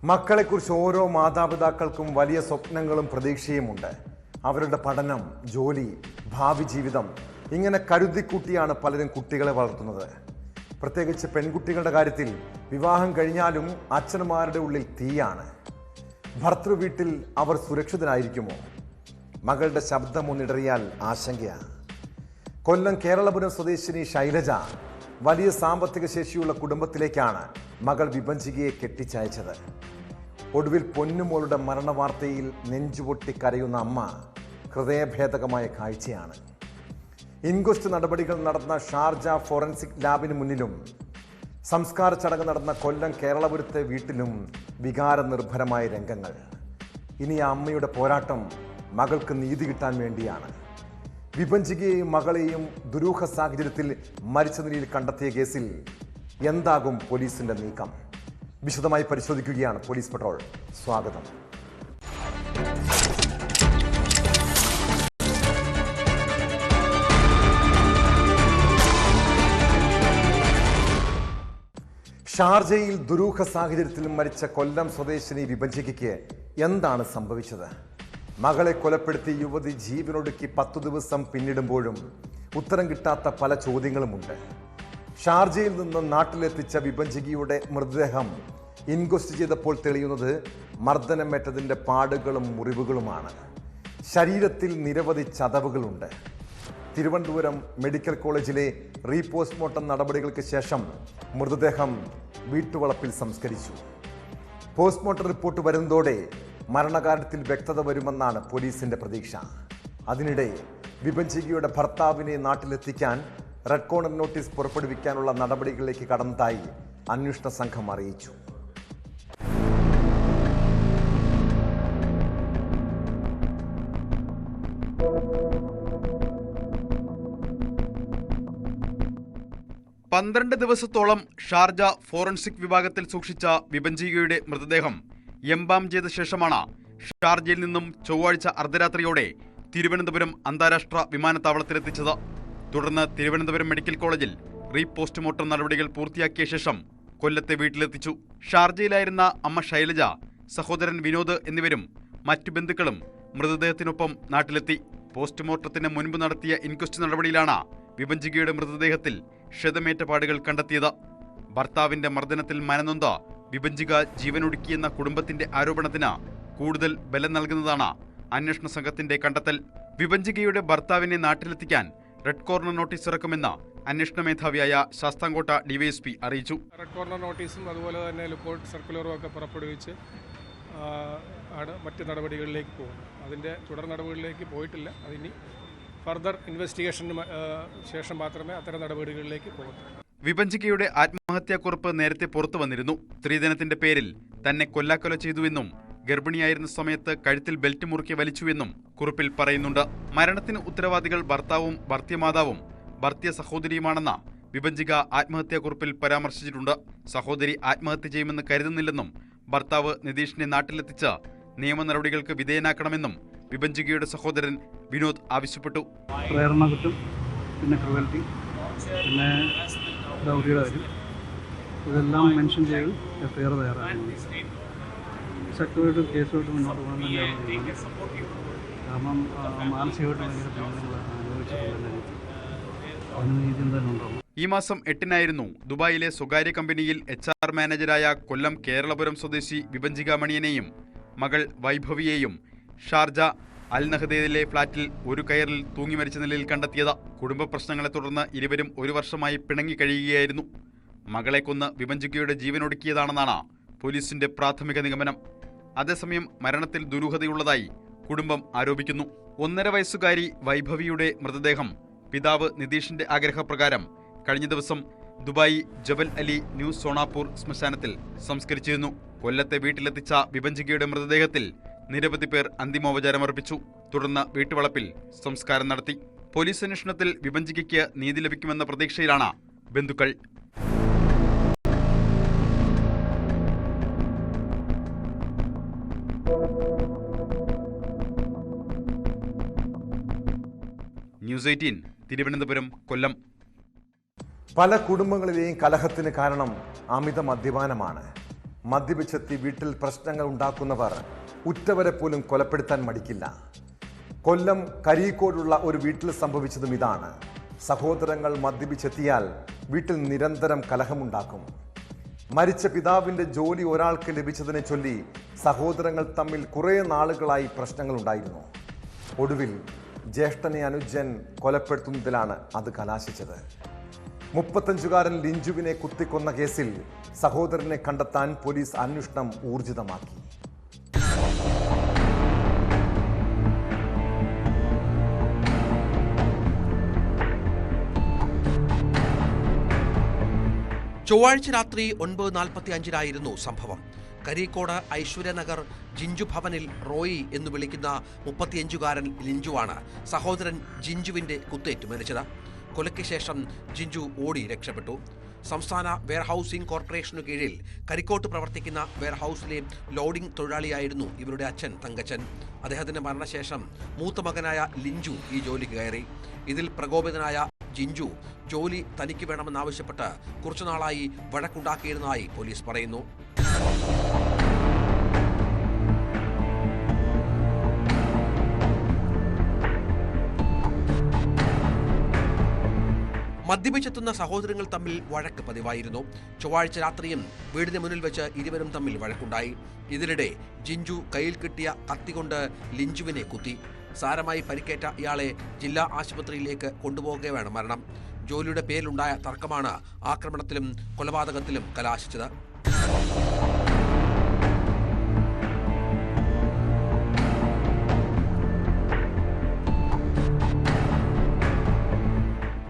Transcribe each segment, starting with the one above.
മക്കളെക്കുറിച്ച് ഓരോ മാതാപിതാക്കൾക്കും വലിയ സ്വപ്നങ്ങളും പ്രതീക്ഷയുമുണ്ട്. അവരുടെ പഠനം, ജോലി, ഭാവി ജീവിതം ഇങ്ങനെ കരുതിക്കൂട്ടിയാണ് പലരും കുട്ടികളെ വളർത്തുന്നത്. പ്രത്യേകിച്ച് പെൺകുട്ടികളുടെ കാര്യത്തിൽ വിവാഹം കഴിഞ്ഞാലും അച്ഛന്മാരുടെ ഉള്ളിൽ തീയാണ്. ഭർതൃവീട്ടിൽ അവർ സുരക്ഷിതരായിരിക്കുമോ? മകളുടെ ശബ്ദമൊന്നിടറിയാൽ ആശങ്കയാണ്. കൊല്ലം കേരളപുരം സ്വദേശിനി ശൈലജ വലിയ സാമ്പത്തിക ശേഷിയുള്ള കുടുംബത്തിലേക്കാണ് മകൾ വിഭജികയെ കെട്ടിച്ചയച്ചത്. ഒടുവിൽ പൊന്നുമോളുടെ മരണവാർത്തയിൽ നെഞ്ചുപൊട്ടി കരയുന്ന അമ്മ ഹൃദയഭേദകമായ കാഴ്ചയാണ്. ഇൻക്വസ്റ്റ് നടപടികൾ നടന്ന ഷാർജ ഫോറൻസിക് ലാബിന് മുന്നിലും സംസ്കാര ചടങ്ങ് നടന്ന കൊല്ലം കേരളപുരത്തെ വീട്ടിലും വികാരനിർഭരമായ രംഗങ്ങൾ. ഇനി ആ അമ്മയുടെ പോരാട്ടം മകൾക്ക് നീതി കിട്ടാൻ വേണ്ടിയാണ്. വിഭജികയെയും മകളെയും ദുരൂഹ സാഹചര്യത്തിൽ മരിച്ച നിലയിൽ കണ്ടെത്തിയ കേസിൽ എന്താകും പോലീസിന്റെ നീക്കം? വിശദമായി പരിശോധിക്കുകയാണ് പോലീസ് പട്രോൾ. സ്വാഗതം. ഷാർജയിൽ ദുരൂഹ സാഹചര്യത്തിൽ മരിച്ച കൊല്ലം സ്വദേശിനി വിഭജികയ്ക്ക് എന്താണ് സംഭവിച്ചത്? മകളെ കൊലപ്പെടുത്തി യുവതി ജീവനൊടുക്കി 10 ദിവസം പിന്നിടുമ്പോഴും ഉത്തരം കിട്ടാത്ത പല ചോദ്യങ്ങളുമുണ്ട്. ഷാർജയിൽ നിന്ന് നാട്ടിലെത്തിച്ച വിഭജികയുടെ മൃതദേഹം ഇൻക്വസ്റ്റ് ചെയ്തപ്പോൾ തെളിയുന്നത് മർദ്ദനമേറ്റതിൻ്റെ പാടുകളും മുറിവുകളുമാണ്. ശരീരത്തിൽ നിരവധി ചതവുകളുണ്ട്. തിരുവനന്തപുരം മെഡിക്കൽ കോളേജിലെ റീപോസ്റ്റ്മോർട്ടം നടപടികൾക്ക് ശേഷം മൃതദേഹം വീട്ടുവളപ്പിൽ സംസ്കരിച്ചു. പോസ്റ്റ്മോർട്ടം റിപ്പോർട്ട് വരുന്നതോടെ മരണകാര്യത്തിൽ വ്യക്തത വരുമെന്നാണ് പോലീസിന്റെ പ്രതീക്ഷ. അതിനിടെ വിഭജികയുടെ ഭർത്താവിനെ നാട്ടിലെത്തിക്കാൻ റെഡ് കോർണർ നോട്ടീസ് പുറപ്പെടുവിക്കാനുള്ള നടപടികളിലേക്ക് കടന്നതായി അന്വേഷണ സംഘം അറിയിച്ചു. പന്ത്രണ്ട് ദിവസത്തോളം ഷാർജ ഫോറൻസിക് വിഭാഗത്തിൽ സൂക്ഷിച്ച വിഭജികയുടെ മൃതദേഹം എംബാം ചെയ്ത ശേഷമാണ് ഷാർജയിൽ നിന്നും ചൊവ്വാഴ്ച അർദ്ധരാത്രിയോടെ തിരുവനന്തപുരം അന്താരാഷ്ട്ര വിമാനത്താവളത്തിലെത്തിച്ചത്. തുടർന്ന് തിരുവനന്തപുരം മെഡിക്കൽ കോളേജിൽ റീപോസ്റ്റ്മോർട്ടം നടപടികൾ പൂർത്തിയാക്കിയ ശേഷം കൊല്ലത്തെ വീട്ടിലെത്തിച്ചു. ഷാർജയിലായിരുന്ന അമ്മ ശൈലജ, സഹോദരൻ വിനോദ് എന്നിവരും മറ്റു ബന്ധുക്കളും മൃതദേഹത്തിനൊപ്പം നാട്ടിലെത്തി. പോസ്റ്റ്മോർട്ടത്തിന് മുൻപ് നടത്തിയ ഇൻക്വസ്റ്റ് നടപടിയിലാണ് വിഭജികയുടെ മൃതദേഹത്തിൽ ക്ഷതമേറ്റ പാടുകൾ കണ്ടെത്തിയത്. ഭർത്താവിന്റെ മർദ്ദനത്തിൽ മനനൊന്ത വിഭജിക ജീവനൊടുക്കിയെന്ന കുടുംബത്തിന്റെ ആരോപണത്തിന് കൂടുതൽ ബലം നൽകുന്നതാണ് അന്വേഷണ സംഘത്തിന്റെ കണ്ടെത്തൽ. വിഭജികയുടെ ഭർത്താവിനെ നാട്ടിലെത്തിക്കാൻ റെഡ് കോർണർ നോട്ടീസ് ഇറക്കുമെന്ന് അന്വേഷണ മേധാവിയായ ശാസ്താംകോട്ട ഡിവൈഎസ്പി അറിയിച്ചു. റെഡ് കോർണർ നോട്ടീസും അതുപോലെ തന്നെ ലുക്കൌട്ട് സർക്കുലറും ഒക്കെ പുറപ്പെടുവിച്ച് ആണ് മറ്റ് നടപടികളിലേക്ക് പോകുന്നത്. അതിൻ്റെ തുടർ നടപടികളിലേക്ക് പോയിട്ടില്ല. അതിനി ഫർദർ ഇൻവെസ്റ്റിഗേഷന് ശേഷം മാത്രമേ അത്തരം നടപടികളിലേക്ക് പോകൂ. വിഭജികയുടെ ആത്മഹത്യാക്കുറിപ്പ് നേരത്തെ പുറത്തു വന്നിരുന്നു. സ്ത്രീധനത്തിന്റെ പേരിൽ തന്നെ കൊല്ലാക്കൊല ചെയ്തുവെന്നും ഗർഭിണിയായിരുന്ന സമയത്ത് കഴുത്തിൽ ബെൽറ്റ് മുറുക്കി വലിച്ചുവെന്നും കുറിപ്പിൽ പറയുന്നുണ്ട്. മരണത്തിന് ഉത്തരവാദികൾ ഭർത്താവും ഭർത്യമാതാവും ഭർത്തൃ സഹോദരിയുമാണെന്ന് വിഭജിക ആത്മഹത്യാക്കുറിപ്പിൽ പരാമർശിച്ചിട്ടുണ്ട്. സഹോദരി ആത്മഹത്യ ചെയ്യുമെന്ന് കരുതുന്നില്ലെന്നും ഭർത്താവ് നിതീഷിനെ നാട്ടിലെത്തിച്ച് നിയമ നടപടികൾക്ക് വിധേയനാക്കണമെന്നും വിഭജികയുടെ സഹോദരൻ വിനോദ് ആവശ്യപ്പെട്ടു. പ്രേരണ കുറ്റം, പിന്നെ ക്രൂവൽറ്റി, പിന്നെ ദൗര്യയുടെ കാര്യം, ഇതെല്ലാം മെൻഷൻ ചെയ്ത് എഫ്ഐആർ തയ്യാറാക്കുന്നു. ശക്തമായിട്ട് കേസുമായിട്ട് മുന്നോട്ട് പോകാൻ തന്നെയാണ് തീരുമാനം. കാരണം മാനസികമായിട്ട് ഭയങ്കര പീഡനങ്ങൾ അനുഭവിച്ചിട്ടുണ്ടെങ്കിൽ അതിന് നീതി എന്തായാലും ഉണ്ടാവും. ഈ മാസം 8-നായിരുന്നു ദുബായിലെ സ്വകാര്യ കമ്പനിയിൽ HR മാനേജരായ കൊല്ലം കേരളപുരം സ്വദേശി വിഭജിക മണിയനെയും മകൾ വൈഭവിയെയും ഷാർജ അൽ നഹ്ദയിലെ ഫ്ളാറ്റിൽ ഒരു കയറിൽ തൂങ്ങി മരിച്ച നിലയിൽ കണ്ടെത്തിയത്. കുടുംബ പ്രശ്നങ്ങളെ തുടർന്ന് ഇരുവരും 1 വർഷമായി പിണങ്ങി കഴിയുകയായിരുന്നു. മകളെ കൊന്ന് വിഭജികയുടെ ജീവനൊടുക്കിയതാണെന്നാണ് പോലീസിന്റെ പ്രാഥമിക നിഗമനം. അതേസമയം മരണത്തിൽ ദുരൂഹതയുള്ളതായി കുടുംബം ആരോപിക്കുന്നു. 1.5 വയസ്സുകാരി വൈഭവിയുടെ മൃതദേഹം പിതാവ് നിതീഷിന്റെ ആഗ്രഹപ്രകാരം കഴിഞ്ഞ ദിവസം ദുബായ് ജബൽ അലി ന്യൂ സോണാപൂർ ശ്മശാനത്തിൽ സംസ്കരിച്ചിരുന്നു. കൊല്ലത്തെ വീട്ടിലെത്തിച്ച വിഭജികയുടെ മൃതദേഹത്തിൽ നിരവധി പേർ അന്തിമോപചാരമർപ്പിച്ചു. തുടർന്ന് വീട്ടുവളപ്പിൽ സംസ്കാരം നടത്തി. പോലീസ് അന്വേഷണത്തിൽ വിഭജികയ്ക്ക് നീതി ലഭിക്കുമെന്ന പ്രതീക്ഷയിലാണ് ബന്ധുക്കൾ. ന്യൂസ് 18 തിരുവനന്തപുരം, കൊല്ലം. പല കുടുംബങ്ങളിലെയും കലഹത്തിന് കാരണം അമിത മദ്യപാനമാണ്. മദ്യപിച്ചെത്തി വീട്ടിൽ പ്രശ്നങ്ങൾ ഉണ്ടാക്കുന്നവർ ഉറ്റവരെ പോലും കൊലപ്പെടുത്താൻ മടിക്കില്ല. കൊല്ലം കരിക്കോടുള്ള ഒരു വീട്ടിൽ സംഭവിച്ചതും ഇതാണ്. സഹോദരങ്ങൾ മദ്യപിച്ചെത്തിയാൽ വീട്ടിൽ നിരന്തരം കലഹമുണ്ടാക്കും. മരിച്ച പിതാവിന്റെ ജോലി ഒരാൾക്ക് ലഭിച്ചതിനെ ചൊല്ലി സഹോദരങ്ങൾ തമ്മിൽ കുറേ നാളുകളായി പ്രശ്നങ്ങളുണ്ടായിരുന്നു. ഒടുവിൽ ജ്യേഷ്ഠനെ അനുജൻ കൊലപ്പെടുത്തുന്നതിലാണ് അത് കലാശിച്ചത്. 35-കാരൻ ലിഞ്ചുവിനെ കുത്തിക്കൊന്ന കേസിൽ സഹോദരനെ കണ്ടെത്താൻ പോലീസ് അന്വേഷണം ഊർജിതമാക്കി. ചൊവ്വാഴ്ച രാത്രി 9:45 സംഭവം. കരിക്കോട് ഐശ്വര്യനഗർ ജിഞ്ചു ഭവനിൽ റോയി എന്ന് വിളിക്കുന്ന 35-കാരൻ ലിഞ്ചുവാണ് സഹോദരൻ ജിഞ്ചുവിന്റെ കുത്തേറ്റ് മരിച്ചത്. കൊലയ്ക്ക് ശേഷം ജിഞ്ചു ഓടി രക്ഷപ്പെട്ടു. സംസ്ഥാന വെയർഹൌസിംഗ് കോർപ്പറേഷനു കീഴിൽ കരിക്കോട്ട് പ്രവർത്തിക്കുന്ന വെയർഹൌസിലെ ലോഡിംഗ് തൊഴിലാളിയായിരുന്നു ഇവരുടെ അച്ഛൻ തങ്കച്ചൻ. അദ്ദേഹത്തിന്റെ മരണശേഷം മൂത്ത മകനായ ലിഞ്ചു ഈ ജോലിക്ക് കയറി. ഇതിൽ പ്രകോപിതനായ ജിഞ്ചു ജോലി തനിക്ക് വേണമെന്നാവശ്യപ്പെട്ട് കുറച്ചുനാളായി വഴക്കുണ്ടാക്കിയിരുന്നതായി പോലീസ് പറയുന്നു. മദ്യപിച്ചെത്തുന്ന സഹോദരങ്ങൾ തമ്മിൽ വഴക്ക് പതിവായിരുന്നു. ചൊവ്വാഴ്ച രാത്രിയും വീടിന് മുന്നിൽ വെച്ച് ഇരുവരും തമ്മിൽ വഴക്കുണ്ടായി. ഇതിനിടെ ജിഞ്ചു കയ്യിൽ കിട്ടിയ കത്തികൊണ്ട് ലിഞ്ചുവിനെ കുത്തി. സാരമായി പരിക്കേറ്റ ഇയാളെ ജില്ലാ ആശുപത്രിയിലേക്ക് കൊണ്ടുപോകുകയാണ് മരണം. ജോലിയുടെ പേരിലുണ്ടായ തർക്കമാണ് ആക്രമണത്തിലും കൊലപാതകത്തിലും കലാശിച്ചത്.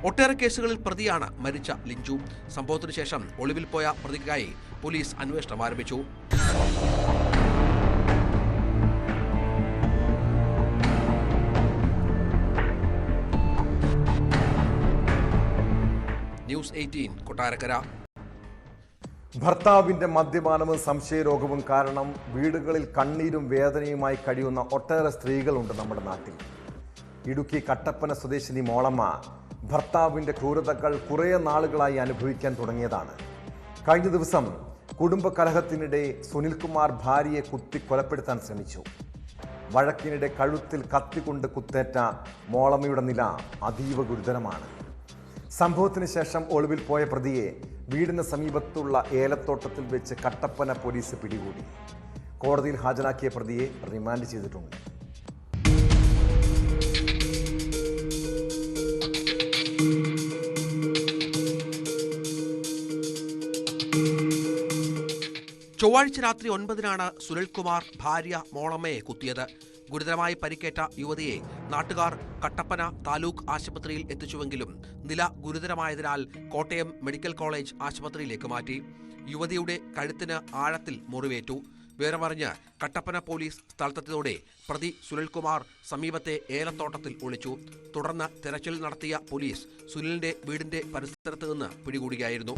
ഒട്ടേറെ കേസുകളിൽ പ്രതിയാണ് മരിച്ച ലിഞ്ചു. സംഭവത്തിനു ശേഷം ഒളിവിൽ പോയ പ്രതിക്കായി പോലീസ് അന്വേഷണം ആരംഭിച്ചു. ന്യൂസ് 18 കൊട്ടാരക്കര. ഭർത്താവിന്റെ മദ്യപാനവും സംശയരോഗവും കാരണം വീടുകളിൽ കണ്ണീരും വേദനയുമായി കഴിയുന്ന ഒട്ടേറെ സ്ത്രീകളുണ്ട് നമ്മുടെ നാട്ടിൽ. ഇടുക്കി കട്ടപ്പന സ്വദേശിനി മോളമ്മ ഭർത്താവിന്റെ ക്രൂരതകൾ കുറേ നാളുകളായി അനുഭവിക്കാൻ തുടങ്ങിയതാണ്. കഴിഞ്ഞ ദിവസം കുടുംബകലഹത്തിനിടെ സുനിൽകുമാർ ഭാര്യയെ കുത്തി കൊലപ്പെടുത്താൻ ശ്രമിച്ചു. വഴക്കിനിടെ കഴുത്തിൽ കത്തികൊണ്ട് കുത്തേറ്റ മോളമ്മയുടെ നില അതീവ ഗുരുതരമാണ്. സംഭവത്തിന് ശേഷം ഒളിവിൽ പോയ പ്രതിയെ വീടിന് സമീപത്തുള്ള ഏലത്തോട്ടത്തിൽ വെച്ച് കട്ടപ്പന പോലീസ് പിടികൂടി. കോടതിയിൽ ഹാജരാക്കിയ പ്രതിയെ റിമാൻഡ് ചെയ്തിട്ടുണ്ട്. ചൊവ്വാഴ്ച രാത്രി 9-നാണ് സുനിൽകുമാർ ഭാര്യ മോളമ്മയെ കുത്തിയത്. ഗുരുതരമായി പരിക്കേറ്റ യുവതിയെ നാട്ടുകാർ കട്ടപ്പന താലൂക്ക് ആശുപത്രിയിൽ എത്തിച്ചുവെങ്കിലും നില ഗുരുതരമായതിനാൽ കോട്ടയം മെഡിക്കൽ കോളേജ് ആശുപത്രിയിലേക്ക് മാറ്റി. യുവതിയുടെ കഴുത്തിന് ആഴത്തിൽ മുറിവേറ്റു. വിവരമറിഞ്ഞ് കട്ടപ്പന പോലീസ് സ്ഥലത്തെത്തിയതോടെ പ്രതി സുനിൽകുമാർ സമീപത്തെ ഏലത്തോട്ടത്തിൽ ഒളിച്ചു. തുടർന്ന് തെരച്ചിൽ നടത്തിയ പോലീസ് സുനിലിന്റെ വീടിന്റെ പരിസരത്ത് നിന്ന് പിടികൂടുകയായിരുന്നു.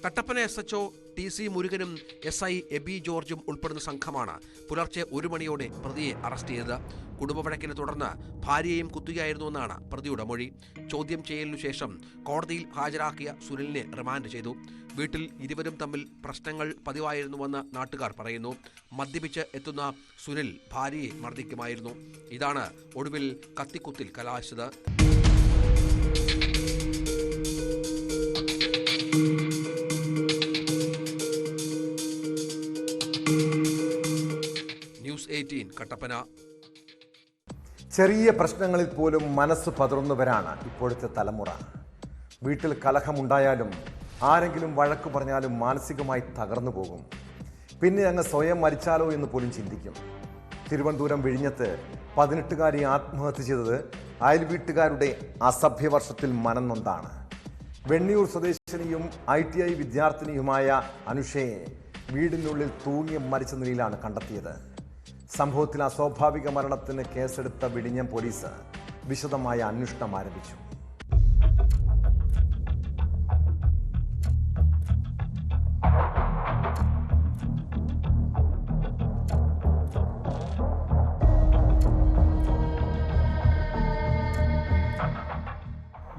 കട്ടപ്പന SHO TC മുരുകനും SI എബി ജോർജും ഉൾപ്പെടുന്ന സംഘമാണ് പുലർച്ചെ 1 മണിയോടെ പ്രതിയെ അറസ്റ്റ് ചെയ്തത്. കുടുംബവഴക്കിനെ തുടർന്ന് ഭാര്യയെയും കുത്തുകയായിരുന്നുവെന്നാണ് പ്രതിയുടെ മൊഴി. ചോദ്യം ചെയ്യലിനു ശേഷം കോടതിയിൽ ഹാജരാക്കിയ സുനിലിനെ റിമാൻഡ് ചെയ്തു. വീട്ടിൽ ഇരുവരും തമ്മിൽ പ്രശ്നങ്ങൾ പതിവായിരുന്നുവെന്ന് നാട്ടുകാർ പറയുന്നു. മദ്യപിച്ച് എത്തുന്ന സുനിൽ ഭാര്യയെ മർദ്ദിക്കുമായിരുന്നു. ഇതാണ് ഒടുവിൽ കത്തിക്കുത്തിൽ കലാശിച്ചത്. ന്യൂസ് 18 കട്ടപ്പന. ചെറിയ പ്രശ്നങ്ങളിൽ പോലും മനസ്സ് പതറുന്നവരാണ് ഇപ്പോഴത്തെ തലമുറ. വീട്ടിൽ കലഹമുണ്ടായാലും ആരെങ്കിലും വഴക്ക് പറഞ്ഞാലും മാനസികമായി തകർന്നു പോകും. പിന്നെ അങ്ങ് സ്വയം മരിച്ചാലോ എന്ന് പോലും ചിന്തിക്കും. തിരുവനന്തപുരം വിഴിഞ്ഞത്ത് 18-കാരി ആത്മഹത്യ ചെയ്തത് അയൽവീട്ടുകാരുടെ അസഭ്യവർഷത്തിൽ മനം നൊന്താണ്. വെണ്ണിയൂർ സ്വദേശിനിയും ITI വിദ്യാർത്ഥിനിയുമായ അനുഷയെ വീടിനുള്ളിൽ തൂങ്ങി മരിച്ച നിലയിലാണ് കണ്ടെത്തിയത്. സംഭവത്തിൽ അസ്വാഭാവിക മരണത്തിന് കേസെടുത്ത വിഴിഞ്ഞം പോലീസ് വിശദമായ അന്വേഷണം ആരംഭിച്ചു.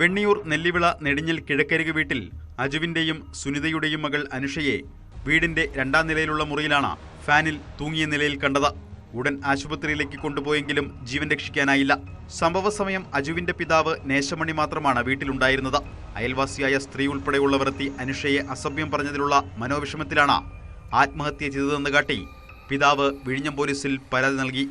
വെണ്ണിയൂർ നെല്ലിവിള നെടിഞ്ഞിൽ കിഴക്കരിക് വീട്ടിൽ അജുവിന്റെയും സുനിതയുടെയും മകൾ അനുഷയെ വീടിന്റെ 2ാം നിലയിലുള്ള മുറിയിലാണ് ഫാനിൽ തൂങ്ങിയ നിലയിൽ കണ്ടത്. ഉടൻ ആശുപത്രിയിലേക്ക് കൊണ്ടുപോയെങ്കിലും ജീവൻ രക്ഷിക്കാനായില്ല. സംഭവ സമയം അജുവിന്റെ പിതാവ് നേശമണി മാത്രമാണ് വീട്ടിലുണ്ടായിരുന്നത്. അയൽവാസിയായ സ്ത്രീ ഉൾപ്പെടെയുള്ളവർ എത്തി അനുഷയെ അസഭ്യം പറഞ്ഞതിലുള്ള മനോവിഷമത്തിലാണ് ആത്മഹത്യ ചെയ്തതെന്ന് കാട്ടി പിതാവ് വിഴിഞ്ഞം പോലീസിൽ പരാതി നൽകി.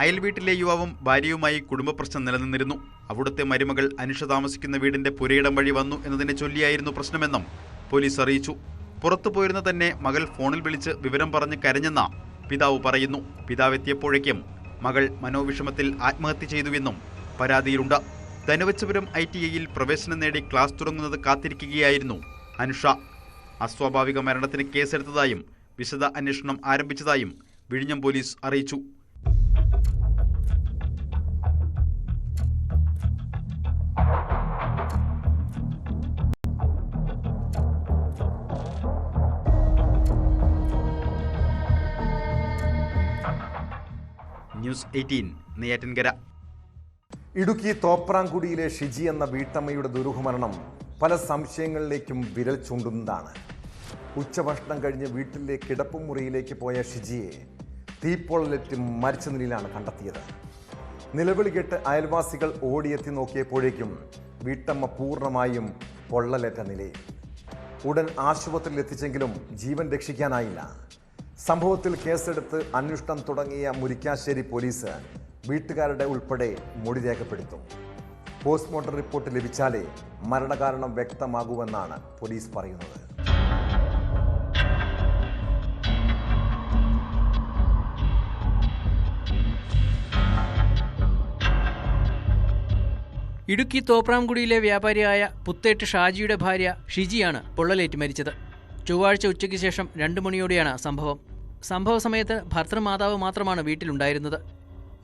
അയൽവീട്ടിലെ യുവാവും ഭാര്യയുമായി കുടുംബ പ്രശ്നം നിലനിന്നിരുന്നു. അവിടുത്തെ മരുമകൾ അനുഷ താമസിക്കുന്ന വീടിന്റെ പുരയിടം വഴി വന്നു എന്നതിനെ ചൊല്ലിയായിരുന്നു പ്രശ്നമെന്നും പോലീസ് അറിയിച്ചു. പുറത്തു പോയിരുന്ന തന്നെ മകൾ ഫോണിൽ വിളിച്ച് വിവരം പറഞ്ഞ് കരഞ്ഞെന്ന പിതാവ് പറയുന്നു. പിതാവ് എത്തിയപ്പോഴേക്കും മകൾ മനോവിഷമത്തിൽ ആത്മഹത്യ ചെയ്തുവെന്നും പരാതിയിലുണ്ട്. ധനുവച്ചപുരം ITIയിൽ പ്രവേശനം നേടി ക്ലാസ് തുടങ്ങുന്നത് കാത്തിരിക്കുകയായിരുന്നു അനുഷ. അസ്വാഭാവിക മരണത്തിന് കേസെടുത്തതായും വിശദ അന്വേഷണം ആരംഭിച്ചതായും വിഴിഞ്ഞം പോലീസ് അറിയിച്ചു. ന്യൂസ് 18 നെയ്യാറ്റിൻകര. ഇടുക്കി തോപ്രാംകുടിയിലെ ഷിജി എന്ന വീട്ടമ്മയുടെ ദുരൂഹമരണം പല സംശയങ്ങളിലേക്കും വിരൽ ചൂണ്ടുന്നതാണ്. ഉച്ചഭക്ഷണം കഴിഞ്ഞ് വീട്ടിലെ കിടപ്പുമുറിയിലേക്ക് പോയ ഷിജിയെ തീപ്പൊള്ളലേറ്റ് മരിച്ച നിലയിലാണ് കണ്ടെത്തിയത്. നിലവിളി കേട്ട് അയൽവാസികൾ ഓടിയെത്തി നോക്കിയപ്പോഴേക്കും വീട്ടമ്മ പൂർണ്ണമായും പൊള്ളലേറ്റ നിലയിൽ. ഉടൻ ആശുപത്രിയിൽ എത്തിച്ചെങ്കിലും ജീവൻ രക്ഷിക്കാനായില്ല. സംഭവത്തിൽ കേസെടുത്ത് അന്വേഷണം തുടങ്ങിയ മുരിക്കാശ്ശേരി പോലീസ് വീട്ടുകാരുടെ ഉൾപ്പെടെ മൊഴി രേഖപ്പെടുത്തും. പോസ്റ്റ്മോർട്ടം റിപ്പോർട്ട് ലഭിച്ചാലേ മരണകാരണം വ്യക്തമാകുമെന്നാണ് പോലീസ് പറയുന്നത്. ഇടുക്കി തോപ്രാംകുടിയിലെ വ്യാപാരിയായ പുത്തേട്ട് ഷാജിയുടെ ഭാര്യ ഷിജിയാണ് പൊള്ളലേറ്റ് മരിച്ചത്. ചൊവ്വാഴ്ച ഉച്ചയ്ക്ക് ശേഷം 2 മണിയോടെയാണ് സംഭവം. സംഭവ സമയത്ത് ഭർത്തൃമാതാവ് മാത്രമാണ് വീട്ടിലുണ്ടായിരുന്നത്.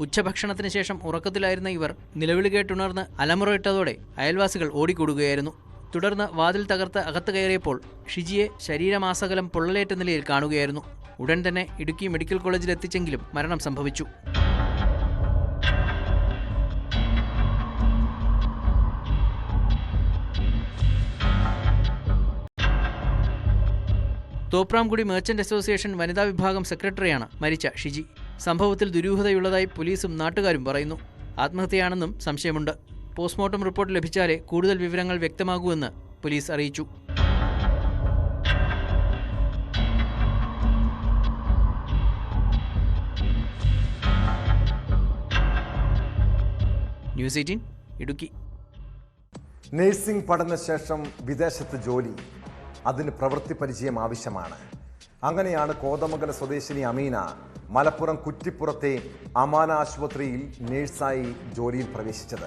ഉച്ചഭക്ഷണത്തിന് ശേഷം ഉറക്കത്തിലായിരുന്ന ഇവർ നിലവിളി കേട്ടുണർന്ന് അലമുറയിട്ടതോടെ അയൽവാസികൾ ഓടിക്കൂടുകയായിരുന്നു. തുടർന്ന് വാതിൽ തകർത്ത് അകത്ത് കയറിയപ്പോൾ ഷിജിയെ ശരീരമാസകലം പൊള്ളലേറ്റ നിലയിൽ കാണുകയായിരുന്നു. ഉടൻ തന്നെ ഇടുക്കി മെഡിക്കൽ കോളേജിൽ എത്തിച്ചെങ്കിലും മരണം സംഭവിച്ചു. തോപ്രാംകുടി മെർച്ചന്റ് അസോസിയേഷൻ വനിതാ വിഭാഗം സെക്രട്ടറിയാണ് മരിച്ച ഷിജി. സംഭവത്തിൽ ദുരൂഹതയുള്ളതായി പോലീസും നാട്ടുകാരും പറയുന്നു. ആത്മഹത്യയാണെന്നും സംശയമുണ്ട്. പോസ്റ്റ്മോർട്ടം റിപ്പോർട്ട് ലഭിച്ചാലേ കൂടുതൽ വിവരങ്ങൾ വ്യക്തമാകൂവെന്ന് പോലീസ് അറിയിച്ചു. ന്യൂസ് 18 ഇടുക്കി. നഴ്സിംഗ് പഠനശേഷം വിദേശത്ത് ജോലി, അതിന് പ്രവൃത്തി പരിചയം ആവശ്യമാണ്. അങ്ങനെയാണ് കോതമംഗല സ്വദേശിനി അമീന മലപ്പുറം കുറ്റിപ്പുറത്തെ അമാന ആശുപത്രിയിൽ നഴ്സായി ജോലിയിൽ പ്രവേശിച്ചത്.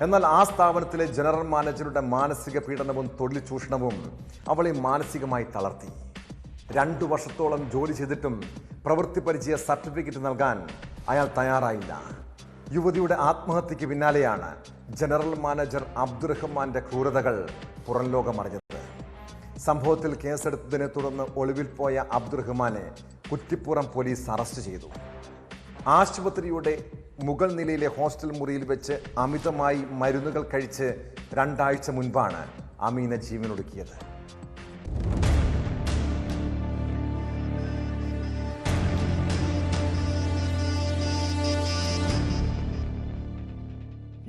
എന്നാൽ ആ സ്ഥാപനത്തിലെ ജനറൽ മാനേജറുടെ മാനസിക പീഡനവും തൊഴിൽ ചൂഷണവും അവളെ മാനസികമായി തളർത്തി. 2 വർഷത്തോളം ജോലി ചെയ്തിട്ടും പ്രവൃത്തി പരിചയ സർട്ടിഫിക്കറ്റ് നൽകാൻ അയാൾ തയ്യാറായില്ല. യുവതിയുടെ ആത്മഹത്യക്ക് പിന്നാലെയാണ് ജനറൽ മാനേജർ അബ്ദുറഹ്മാന്റെ ക്രൂരതകൾ പുറം ലോകമറിഞ്ഞത്. സംഭവത്തിൽ കേസെടുത്തതിനെ തുടർന്ന് ഒളിവിൽ പോയ അബ്ദുറഹ്മാനെ കുറ്റിപ്പുറം പോലീസ് അറസ്റ്റ് ചെയ്തു. ആശുപത്രിയുടെ മുകൾ നിലയിലെ ഹോസ്റ്റൽ മുറിയിൽ വെച്ച് അമിതമായി മരുന്നുകൾ കഴിച്ച് 2 ആഴ്ച മുൻപാണ് അമീന ജീവനൊടുക്കിയത്.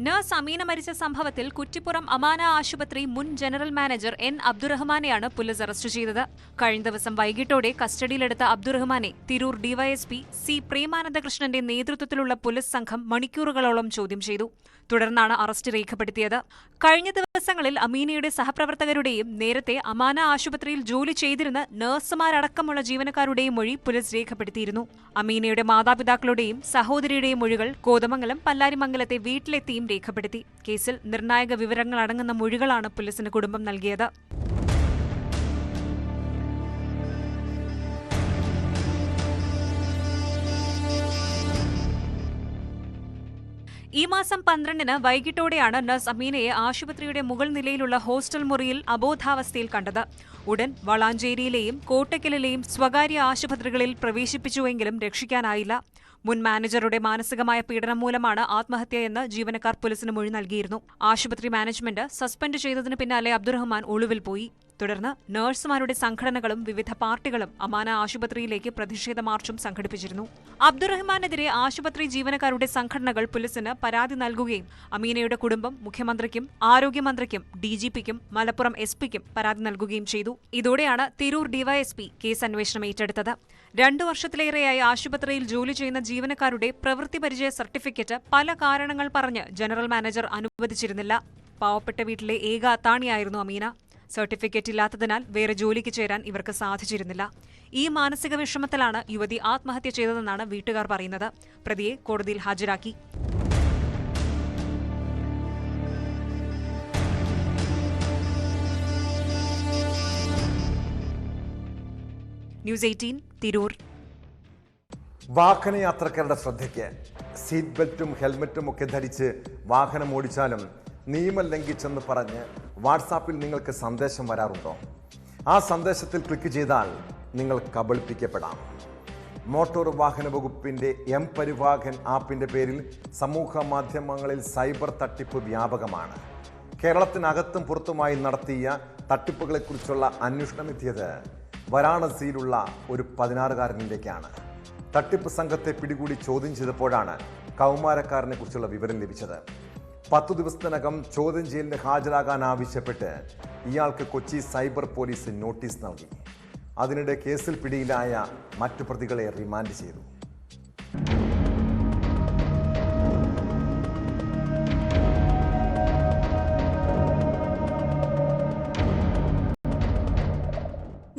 നഴ്സ് അമീന മരിച്ച സംഭവത്തിൽ കുറ്റിപ്പുറം അമാന ആശുപത്രി മുൻ ജനറൽ മാനേജർ N. അബ്ദുറഹ്മാനെയാണ് പോലീസ് അറസ്റ്റ് ചെയ്തത്. കഴിഞ്ഞ ദിവസം വൈകിട്ടോടെ കസ്റ്റഡിയിലെടുത്ത അബ്ദുറഹ്മാനെ തിരൂർ ഡിവൈഎസ്പി C. പ്രേമാനന്ദകൃഷ്ണന്റെ നേതൃത്വത്തിലുള്ള പോലീസ് സംഘം മണിക്കൂറുകളോളം ചോദ്യം ചെയ്തു. തുടർന്നാണ് അറസ്റ്റ് രേഖപ്പെടുത്തിയത്. കഴിഞ്ഞ ദിവസങ്ങളിൽ അമീനയുടെ സഹപ്രവർത്തകരുടെയും നേരത്തെ അമാന ആശുപത്രിയിൽ ജോലി ചെയ്തിരുന്ന നഴ്സുമാരടക്കമുള്ള ജീവനക്കാരുടെയും മൊഴി പോലീസ് രേഖപ്പെടുത്തിയിരുന്നു. അമീനയുടെ മാതാപിതാക്കളുടെയും സഹോദരിയുടെയും മൊഴികൾ കോതമംഗലം പല്ലാരിമംഗലത്തെ വീട്ടിലെത്തിയും രേഖപ്പെടുത്തി. കേസിൽ നിർണായക വിവരങ്ങൾ അടങ്ങുന്ന മൊഴികളാണ് പോലീസിന് കുടുംബം നൽകിയത്. ഈ മാസം 12-ന് വൈകിട്ടോടെയാണ് നഴ്സ് അമീനയെ ആശുപത്രിയുടെ മുകൾ നിലയിലുള്ള ഹോസ്റ്റൽ മുറിയിൽ അബോധാവസ്ഥയിൽ കണ്ടത്. ഉടൻ വളാഞ്ചേരിയിലെയും കോട്ടക്കലിലെയും സ്വകാര്യ ആശുപത്രികളിൽ പ്രവേശിപ്പിച്ചുവെങ്കിലും രക്ഷിക്കാനായില്ല. മുൻ മാനേജറുടെ മാനസികമായ പീഡനം മൂലമാണ് ആത്മഹത്യയെന്ന് ജീവനക്കാർ പോലീസിന് മൊഴി നൽകിയിരുന്നു. ആശുപത്രി മാനേജ്മെന്റ് സസ്പെൻഡ് ചെയ്തതിന് പിന്നാലെ അബ്ദുറഹ്മാൻ ഒളിവിൽ പോയി. തുടർന്ന് നഴ്സുമാരുടെ സംഘടനകളും വിവിധ പാർട്ടികളും അമാന ആശുപത്രിയിലേക്ക് പ്രതിഷേധ മാർച്ചും സംഘടിപ്പിച്ചിരുന്നു. അബ്ദുറഹ്മാനെതിരെ ആശുപത്രി ജീവനക്കാരുടെ സംഘടനകൾ പോലീസിന് പരാതി നൽകുകയും അമീനയുടെ കുടുംബം മുഖ്യമന്ത്രിക്കും ആരോഗ്യമന്ത്രിക്കും DGPക്കും മലപ്പുറം SP-ക്കും പരാതി നൽകുകയും ചെയ്തു. ഇതോടെയാണ് തിരൂർ ഡിവൈഎസ്പി കേസ് അന്വേഷണം ഏറ്റെടുത്തത്. 2 വർഷത്തിലേറെയായി ആശുപത്രിയിൽ ജോലി ചെയ്യുന്ന ജീവനക്കാരുടെ പ്രവൃത്തി പരിചയ സർട്ടിഫിക്കറ്റ് പല കാരണങ്ങൾ പറഞ്ഞ് ജനറൽ മാനേജർ അനുവദിച്ചിരുന്നില്ല. പാവപ്പെട്ട വീട്ടിലെ ഏക അത്താണിയായിരുന്നു അമീന. സർട്ടിഫിക്കറ്റ് ഇല്ലാത്തതിനാൽ വേറെ ജോലിക്ക് ചേരാൻ ഇവർക്ക് സാധിച്ചിരുന്നില്ല. ഈ മാനസിക വിഷമത്തിലാണ് യുവതി ആത്മഹത്യ ചെയ്തതെന്നാണ് വീട്ടുകാർ പറയുന്നത്. പ്രതിയെ കോടതിയിൽ ഹാജരാക്കി. ന്യൂസ് 18 തിരൂർ. വാഹനയാത്രക്കാരുടെ ശ്രദ്ധയ്ക്ക് സീറ്റ് ബെൽറ്റും ഹെൽമറ്റും ഒക്കെ ധരിച്ച് വാഹനം ഓടിച്ചാലും നിയമം ലംഘിച്ചെന്ന് പറഞ്ഞ് വാട്സാപ്പിൽ നിങ്ങൾക്ക് സന്ദേശം വരാറുണ്ടോ? ആ സന്ദേശത്തിൽ ക്ലിക്ക് ചെയ്താൽ നിങ്ങൾ കബളിപ്പിക്കപ്പെടാം. മോട്ടോർ വാഹന വകുപ്പിൻ്റെ പരിവാഹൻ ആപ്പിൻ്റെ പേരിൽ സമൂഹ മാധ്യമങ്ങളിൽ സൈബർ തട്ടിപ്പ് വ്യാപകമാണ്. കേരളത്തിനകത്തും പുറത്തുമായി നടത്തിയ തട്ടിപ്പുകളെക്കുറിച്ചുള്ള അന്വേഷണം എത്തിയത് വാരാണസിയിലുള്ള ഒരു 16-കാരനിലേക്കാണ്. തട്ടിപ്പ് സംഘത്തെ പിടികൂടി ചോദ്യം ചെയ്തപ്പോഴാണ് കൗമാരക്കാരനെ കുറിച്ചുള്ള വിവരം ലഭിച്ചത്. 10 ദിവസത്തിനകം ചോദ്യം ചെയ്യലിന് ഹാജരാകാൻ ആവശ്യപ്പെട്ട് ഇയാൾക്ക് കൊച്ചി സൈബർ പോലീസ് നോട്ടീസ് നൽകി. അതിനിടെ കേസിൽ പിടിയിലായ മറ്റു പ്രതികളെ റിമാൻഡ് ചെയ്തു.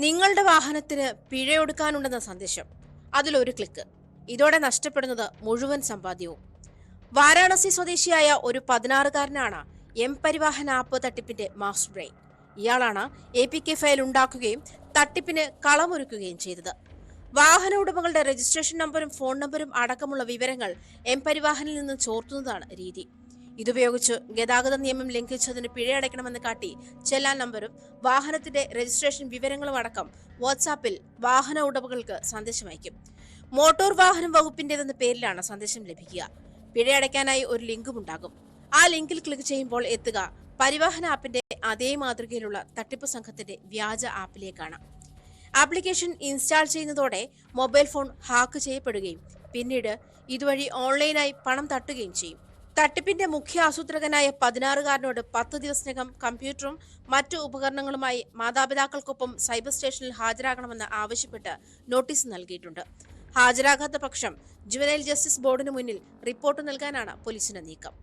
നിങ്ങളുടെ വാഹനത്തിന് പിഴയൊടുക്കാനുണ്ടെന്ന സന്ദേശം, അതിലൊരു ക്ലിക്ക്. ഇതോടെ നഷ്ടപ്പെടുന്നത് മുഴുവൻ സമ്പാദ്യവും. വാരാണസി സ്വദേശിയായ ഒരു 16-കാരനാണ് പരിവാഹൻ ആപ്പ് തട്ടിപ്പിന്റെ മാസ്റ്റർ ബ്രെയിൻ. ഇയാളാണ് APK ഫയൽ ഉണ്ടാക്കുകയും തട്ടിപ്പിന് കളമൊരുക്കുകയും ചെയ്തത്. വാഹന ഉടമകളുടെ രജിസ്ട്രേഷൻ നമ്പറും ഫോൺ നമ്പറും അടക്കമുള്ള വിവരങ്ങൾ പരിവാഹനിൽ നിന്ന് ചോർത്തുന്നതാണ് രീതി. ഇതുപയോഗിച്ച് ഗതാഗത നിയമം ലംഘിച്ചതിന് പിഴയടയ്ക്കണമെന്ന് കാട്ടി ചെല്ലാൻ നമ്പറും വാഹനത്തിന്റെ രജിസ്ട്രേഷൻ വിവരങ്ങളും അടക്കം വാട്സാപ്പിൽ വാഹന ഉടമകൾക്ക് സന്ദേശം അയക്കും. മോട്ടോർ വാഹന വകുപ്പിന്റേതെന്ന പേരിലാണ് സന്ദേശം ലഭിക്കുക. പിഴയടയ്ക്കാനായി ഒരു ലിങ്കും ഉണ്ടാകും. ആ ലിങ്കിൽ ക്ലിക്ക് ചെയ്യുമ്പോൾ എത്തുക പരിവാഹൻ ആപ്പിന്റെ അതേ മാതൃകയിലുള്ള തട്ടിപ്പ് സംഘത്തിന്റെ വ്യാജ ആപ്പിലേക്കാണ്. ആപ്ലിക്കേഷൻ ഇൻസ്റ്റാൾ ചെയ്യുന്നതോടെ മൊബൈൽ ഫോൺ ഹാക്ക് ചെയ്യപ്പെടുകയും പിന്നീട് ഇതുവഴി ഓൺലൈനായി പണം തട്ടുകയും ചെയ്യും. തട്ടിപ്പിന്റെ മുഖ്യ ആസൂത്രകനായ 16-കാരനോട് 10 ദിവസത്തിനകം കമ്പ്യൂട്ടറും മറ്റു ഉപകരണങ്ങളുമായി മാതാപിതാക്കൾക്കൊപ്പം സൈബർ സ്റ്റേഷനിൽ ഹാജരാകണമെന്ന് ആവശ്യപ്പെട്ട് നോട്ടീസ് നൽകിയിട്ടുണ്ട്. ഹാജരാകാത്ത പക്ഷം ജുവനൈൽ ജസ്റ്റിസ് ബോർഡിന് മുന്നിൽ റിപ്പോർട്ട് നൽകാനാണ് പോലീസിന്റെ നീക്കം.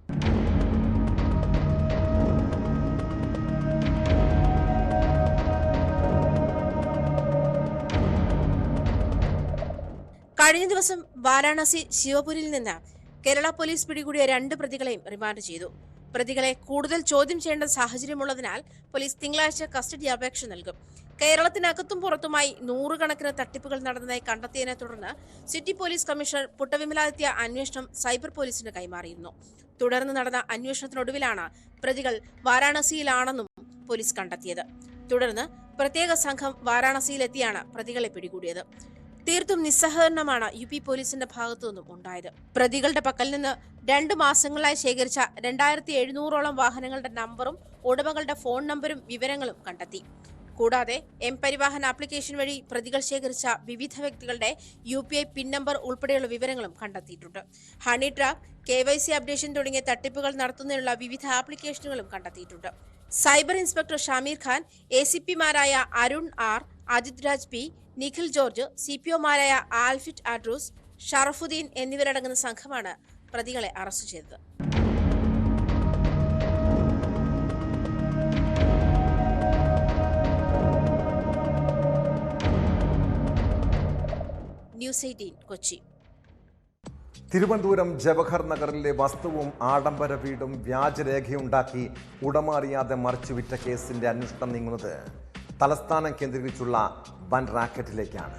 കഴിഞ്ഞ ദിവസം വാരാണസി ശിവപുരിയിൽ നിന്ന് കേരള പോലീസ് പിടികൂടിയ 2 പ്രതികളെയും റിമാൻഡ് ചെയ്തു. പ്രതികളെ കൂടുതൽ ചോദ്യം ചെയ്യേണ്ട സാഹചര്യമുള്ളതിനാൽ പോലീസ് തിങ്കളാഴ്ച കസ്റ്റഡി അപേക്ഷ നൽകും. കേരളത്തിനകത്തും പുറത്തുമായി 100 കണക്കിന് തട്ടിപ്പുകൾ നടന്നതായി കണ്ടെത്തിയതിനെ തുടർന്ന് സിറ്റി പോലീസ് കമ്മീഷണർ പുട്ടവിമലാദിത്യ അന്വേഷണം സൈബർ പോലീസിന് കൈമാറിയിരുന്നു. തുടർന്ന് നടന്ന അന്വേഷണത്തിനൊടുവിലാണ് പ്രതികൾ വാരാണസിയിലാണെന്നും പോലീസ് കണ്ടെത്തിയത്. തുടർന്ന് പ്രത്യേക സംഘം വാരാണസിയിലെത്തിയാണ് പ്രതികളെ പിടികൂടിയത്. തീർത്തും നിസ്സഹകരണമാണ് UP പോലീസിന്റെ ഭാഗത്തു നിന്നും ഉണ്ടായത്. പ്രതികളുടെ പക്കൽ നിന്ന് 2 മാസങ്ങളായി ശേഖരിച്ച 2700ഓളം വാഹനങ്ങളുടെ നമ്പറും ഉടമകളുടെ ഫോൺ നമ്പറും വിവരങ്ങളും കണ്ടെത്തി. കൂടാതെ പരിവാഹൻ ആപ്ലിക്കേഷൻ വഴി പ്രതികൾ ശേഖരിച്ച വിവിധ വ്യക്തികളുടെ UPI പിൻ നമ്പർ ഉൾപ്പെടെയുള്ള വിവരങ്ങളും കണ്ടെത്തിയിട്ടുണ്ട്. ഹണി ട്രാപ്പ്, KYC അപ്ഡേഷൻ തുടങ്ങിയ തട്ടിപ്പുകൾ നടത്തുന്നതിനുള്ള വിവിധ ആപ്ലിക്കേഷനുകളും കണ്ടെത്തിയിട്ടുണ്ട്. സൈബർ ഇൻസ്പെക്ടർ ഷമീർ ഖാൻ, ACP-മാരായ അരുൺ R, അജിത് രാജ് P, നിഖിൽ ജോർജ്, CPO-മാരായ ആൽഫിറ്റ് ആഡ്രൂസ്, ഷറഫുദ്ദീൻ എന്നിവരടങ്ങുന്ന സംഘമാണ് പ്രതികളെ അറസ്റ്റ് ചെയ്തത്. ന്യൂസ് 18 കൊച്ചി. തിരുവനന്തപുരം ജവഹർ നഗറിലെ വസ്തുവും ആഡംബര വീടും വ്യാജരേഖയുണ്ടാക്കി ഉടമ അറിയാതെ മറിച്ചുവിറ്റ കേസിന്റെ അന്വേഷണം നീങ്ങുന്നത് തലസ്ഥാനം കേന്ദ്രീകരിച്ചുള്ള വൻ റാക്കറ്റിലേക്കാണ്.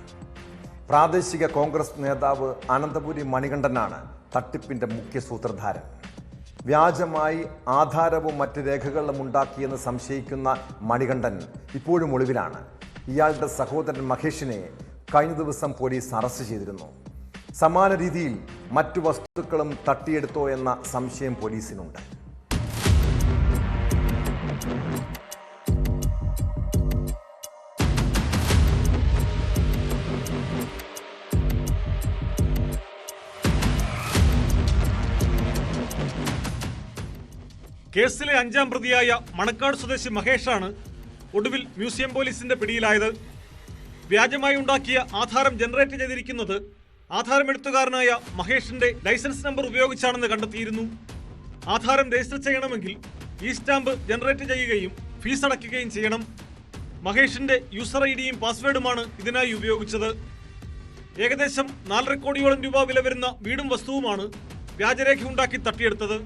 പ്രാദേശിക കോൺഗ്രസ് നേതാവ് അനന്തപുരി മണികണ്ഠനാണ് തട്ടിപ്പിന്റെ മുഖ്യ സൂത്രധാരൻ. വ്യാജമായി ആധാരവും മറ്റ് രേഖകളും ഉണ്ടാക്കിയെന്ന് സംശയിക്കുന്ന മണികണ്ഠൻ ഇപ്പോഴും ഒളിവിലാണ്. ഇയാളുടെ സഹോദരൻ മഹേഷിനെ കഴിഞ്ഞ ദിവസം പോലീസ് അറസ്റ്റ് ചെയ്തിരുന്നു. സമാന രീതിയിൽ മറ്റു വസ്തുക്കളും തട്ടിയെടുത്തോ എന്ന സംശയം പോലീസിനുണ്ട്. കേസിലെ 5ാം പ്രതിയായ മണക്കാട് സ്വദേശി മഹേഷാണ് ഒടുവിൽ മ്യൂസിയം പോലീസിന്റെ പിടിയിലായത്. വ്യാജമായി ഉണ്ടാക്കിയ ആധാരം ജനറേറ്റ് ചെയ്തിരിക്കുന്നത് ആധാരമെടുത്തുകാരനായ മഹേഷിന്റെ ലൈസൻസ് നമ്പർ ഉപയോഗിച്ചാണെന്ന് കണ്ടെത്തിയിരുന്നു. ആധാരം രജിസ്റ്റർ ചെയ്യണമെങ്കിൽ ഈ സ്റ്റാമ്പ് ജനറേറ്റ് ചെയ്യുകയും ഫീസ് അടയ്ക്കുകയും ചെയ്യണം. മഹേഷിന്റെ യൂസർ ഐഡിയും പാസ്വേഡുമാണ് ഇതിനായി ഉപയോഗിച്ചത്. ഏകദേശം 4.5 കോടിയോളം രൂപ വില വരുന്ന വീടും വസ്തുവുമാണ് വ്യാജരേഖ ഉണ്ടാക്കി തട്ടിയെടുത്തത്.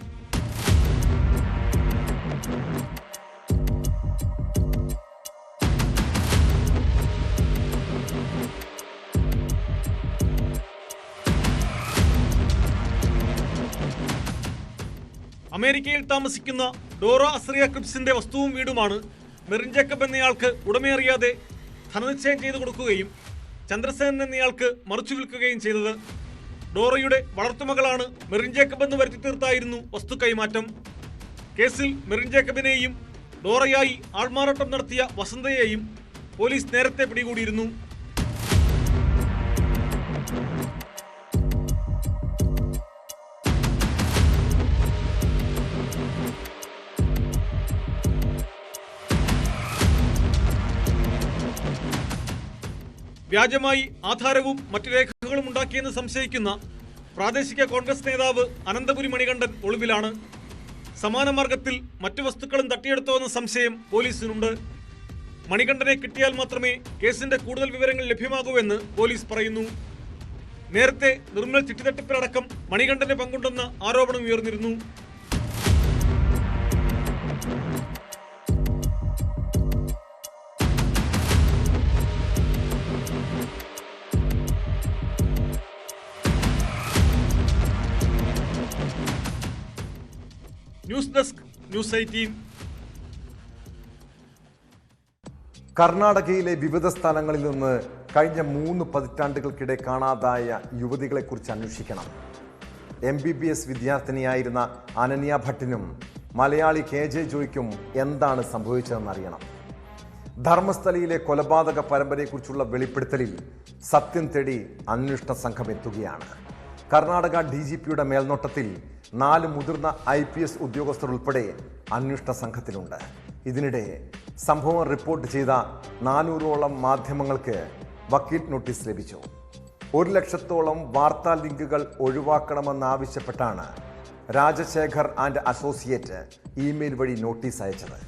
അമേരിക്കയിൽ താമസിക്കുന്ന ഡോറ അസ്രിയ ക്രിപ്സിന്റെ വസ്തുവും വീടുമാണ് മെറിൻ ജേക്കബ് എന്നയാൾക്ക് ഉടമയറിയാതെ ധനനിശ്ചയം ചെയ്തു കൊടുക്കുകയും ചന്ദ്രസേനൻ എന്നയാൾക്ക് മറിച്ചു വിൽക്കുകയും ചെയ്തത്. ഡോറയുടെ വളർത്തുമകളാണ് മെറിൻ ജേക്കബ് എന്ന് വരുത്തി തീർത്തായിരുന്നു വസ്തു കൈമാറ്റം. കേസിൽ മെറിൻ ജേക്കബിനെയും ഡോറയായി ആൾമാറാട്ടം നടത്തിയ വസന്തയെയും പോലീസ് നേരത്തെ പിടികൂടിയിരുന്നു. വ്യാജമായി ആധാരവും മറ്റു രേഖകളും ഉണ്ടാക്കിയെന്ന് സംശയിക്കുന്ന പ്രാദേശിക കോൺഗ്രസ് നേതാവ് അനന്തപുരി മണികണ്ഠൻ ഒളിവിലാണ്. സമാന മാർഗത്തിൽ മറ്റു വസ്തുക്കളും തട്ടിയെടുത്തോ എന്ന സംശയം പോലീസിനുണ്ട്. മണികണ്ഠനെ കിട്ടിയാൽ മാത്രമേ കേസിന്റെ കൂടുതൽ വിവരങ്ങൾ ലഭ്യമാകൂ എന്ന് പോലീസ് പറയുന്നു. നേരത്തെ നിർമ്മൽ ചിട്ടിത്തട്ടിപ്പിലടക്കം മണികണ്ഠന്റെ പങ്കുണ്ടെന്ന ആരോപണം ഉയർന്നിരുന്നു. News desk, news 18. കർണാടകയിലെ വിവിധ സ്ഥലങ്ങളിൽ നിന്ന് കഴിഞ്ഞ 3 പതിറ്റാണ്ടുകൾക്കിടെ കാണാതായ യുവതികളെക്കുറിച്ച് അന്വേഷിക്കണം. MBBS വിദ്യാർത്ഥിനിയായിരുന്ന അനന്യ ഭട്ടിനും മലയാളി KJ ജോയ്ക്കും എന്താണ് സംഭവിച്ചതെന്നറിയണം. ധർമ്മസ്ഥലയിലെ കൊലപാതക പരമ്പരയെക്കുറിച്ചുള്ള വെളിപ്പെടുത്തലിൽ സത്യം തേടി അന്വേഷണ സംഘം എത്തുകയാണ്. കർണാടക DGPയുടെ മേൽനോട്ടത്തിൽ 4 മുതിർന്ന IPS ഉദ്യോഗസ്ഥർ ഉൾപ്പെടെ അന്വേഷണ സംഘത്തിലുണ്ട്. ഇതിനിടെ സംഭവം റിപ്പോർട്ട് ചെയ്ത 400ഓളം മാധ്യമങ്ങൾക്ക് വക്കീൽ നോട്ടീസ് ലഭിച്ചു. 1 ലക്ഷത്തോളം വാർത്താ ലിങ്കുകൾ ഒഴിവാക്കണമെന്നാവശ്യപ്പെട്ടാണ് രാജശേഖർ ആൻഡ് അസോസിയേറ്റ് ഇമെയിൽ വഴി നോട്ടീസ് അയച്ചത്.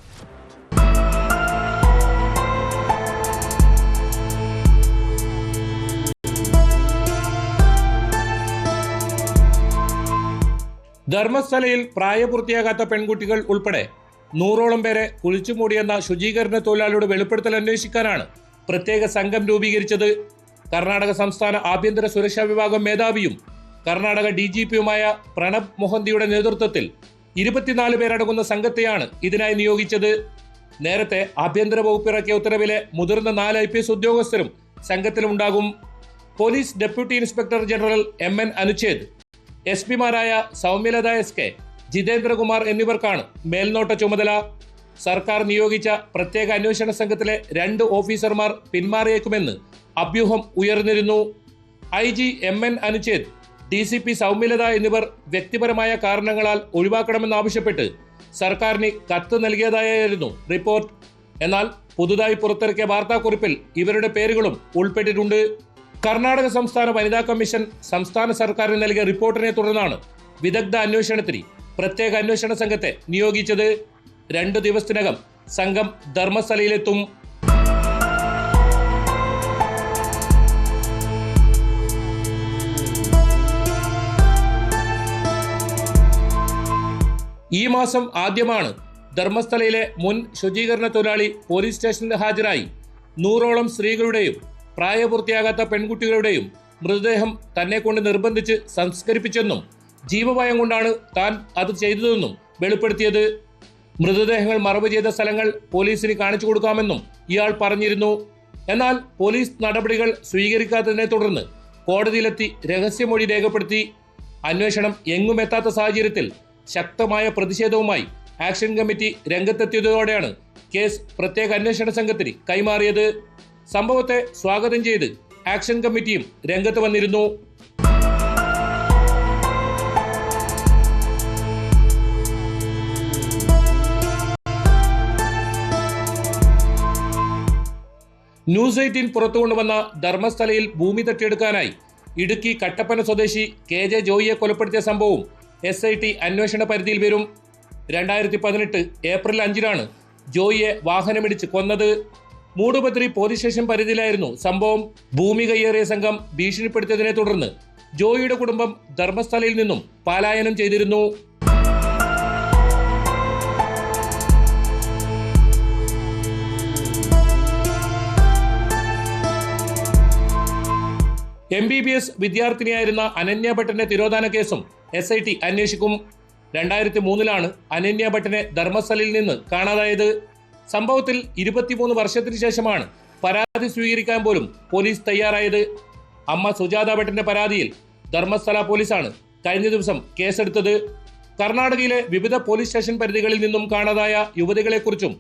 ധർമ്മസ്ഥലയിൽ പ്രായപൂർത്തിയാകാത്ത പെൺകുട്ടികൾ ഉൾപ്പെടെ 100ഓളം പേരെ കുഴിച്ചുമൂടിയെന്ന ശുചീകരണ തൊഴിലാളിയുടെ വെളിപ്പെടുത്തൽ അന്വേഷിക്കാനാണ് പ്രത്യേക സംഘം രൂപീകരിച്ചത്. കർണാടക സംസ്ഥാന ആഭ്യന്തര സുരക്ഷാ വിഭാഗം മേധാവിയും കർണാടക DGPയുമായ പ്രണബ് മൊഹന്തിയുടെ നേതൃത്വത്തിൽ 24 പേരടങ്ങുന്ന സംഘത്തെയാണ് ഇതിനായി നിയോഗിച്ചത്. നേരത്തെ ആഭ്യന്തര വകുപ്പ് ഇറക്കിയ ഉത്തരവിലെ മുതിർന്ന 4 IPS ഉദ്യോഗസ്ഥരും സംഘത്തിലുണ്ടാകും. Police deputy inspector general MN Anuchhed, SP-മാരായ സൗമ്യലത SK, ജിതേന്ദ്രകുമാർ എന്നിവർക്കാണ് മേൽനോട്ട ചുമതല. സർക്കാർ നിയോഗിച്ച പ്രത്യേക അന്വേഷണ സംഘത്തിലെ 2 ഓഫീസർമാർ പിന്മാറിയേക്കുമെന്ന് അഭ്യൂഹം ഉയർന്നിരുന്നു. IG MN അനുച്ഛേദ്, DCP സൗമ്യലത എന്നിവർ വ്യക്തിപരമായ കാരണങ്ങളാൽ ഒഴിവാക്കണമെന്നാവശ്യപ്പെട്ട് സർക്കാരിന് കത്ത് നൽകിയതായിരുന്നു റിപ്പോർട്ട്. എന്നാൽ പുതുതായി പുറത്തിറക്കിയ വാർത്താക്കുറിപ്പിൽ ഇവരുടെ പേരുകളും ഉൾപ്പെട്ടിട്ടുണ്ട്. കർണാടക സംസ്ഥാന വനിതാ കമ്മീഷൻ സംസ്ഥാന സർക്കാരിന് നൽകിയ റിപ്പോർട്ടിനെ തുടർന്നാണ് വിദഗ്ധ അന്വേഷണത്തിന് പ്രത്യേക അന്വേഷണ സംഘത്തെ നിയോഗിച്ചത്. 2 ദിവസത്തിനകം സംഘം ധർമ്മസ്ഥലയിലെത്തും. ഈ മാസം ആദ്യമാണ് ധർമ്മസ്ഥലയിലെ മുൻ ശുചീകരണ തൊഴിലാളി പോലീസ് സ്റ്റേഷനിൽ ഹാജരായി 100ഓളം സ്ത്രീകളുടെയും പ്രായപൂർത്തിയാകാത്ത പെൺകുട്ടികളുടെയും മൃതദേഹം തന്നെ കൊണ്ട് നിർബന്ധിച്ച് സംസ്കരിപ്പിച്ചെന്നും ജീവഭയം കൊണ്ടാണ് താൻ അത് ചെയ്തതെന്നും വെളിപ്പെടുത്തിയത്. മൃതദേഹങ്ങൾ മറവ് ചെയ്ത സ്ഥലങ്ങൾ പോലീസിന് കാണിച്ചു കൊടുക്കാമെന്നും ഇയാൾ പറഞ്ഞിരുന്നു. എന്നാൽ പോലീസ് നടപടികൾ സ്വീകരിക്കാത്തതിനെ തുടർന്ന് കോടതിയിലെത്തി രഹസ്യമൊഴി രേഖപ്പെടുത്തി. അന്വേഷണം എങ്ങുമെത്താത്ത സാഹചര്യത്തിൽ ശക്തമായ പ്രതിഷേധവുമായി ആക്ഷൻ കമ്മിറ്റി രംഗത്തെത്തിയതോടെയാണ് കേസ് പ്രത്യേക അന്വേഷണ സംഘത്തിന് കൈമാറിയത്. സംഭവത്തെ സ്വാഗതം ചെയ്ത് ആക്ഷൻ കമ്മിറ്റിയും രംഗത്ത് വന്നിരുന്നു. ന്യൂസ് 18 പുറത്തുകൊണ്ടുവന്ന ധർമ്മസ്ഥലയിൽ ഭൂമി തട്ടിയെടുക്കാനായി ഇടുക്കി കട്ടപ്പന സ്വദേശി KJ ജോയിയെ കൊലപ്പെടുത്തിയ സംഭവവും SIT അന്വേഷണ പരിധിയിൽ വരും. 2018 ഏപ്രിൽ 5-നാണ് ജോയിയെ വാഹനമിടിച്ച് കൊന്നത്. മൂടുപത്രി പോലീസ് സ്റ്റേഷൻ പരിധിയിലായിരുന്നു സംഭവം. ഭൂമി കയ്യേറിയ സംഘം ഭീഷണിപ്പെടുത്തിയതിനെ തുടർന്ന് ജോയിയുടെ കുടുംബം ധർമ്മസ്ഥലയിൽ നിന്നും പലായനം ചെയ്തിരുന്നു. MBBS വിദ്യാർത്ഥിനിയായിരുന്ന അനന്യ ഭട്ടിന്റെ തിരോധാന കേസും SIT അന്വേഷിക്കും. 2003-ലാണ് അനന്യ ഭട്ടിനെ ധർമ്മസ്ഥലയിൽ നിന്ന് കാണാതായത്. സംഭവത്തിൽ 23 വർഷത്തിന് ശേഷമാണ് പരാതി സ്വീകരിക്കാൻ പോലും പോലീസ് തയ്യാറായത്. അമ്മ സുജാത ഭട്ടിന്റെ പരാതിയിൽ ധർമ്മസ്ഥല പോലീസാണ് കഴിഞ്ഞ ദിവസം കേസെടുത്തത്. കർണാടകയിലെ വിവിധ പോലീസ് സ്റ്റേഷൻ പരിധികളിൽ നിന്നും കാണാതായ യുവതികളെക്കുറിച്ചും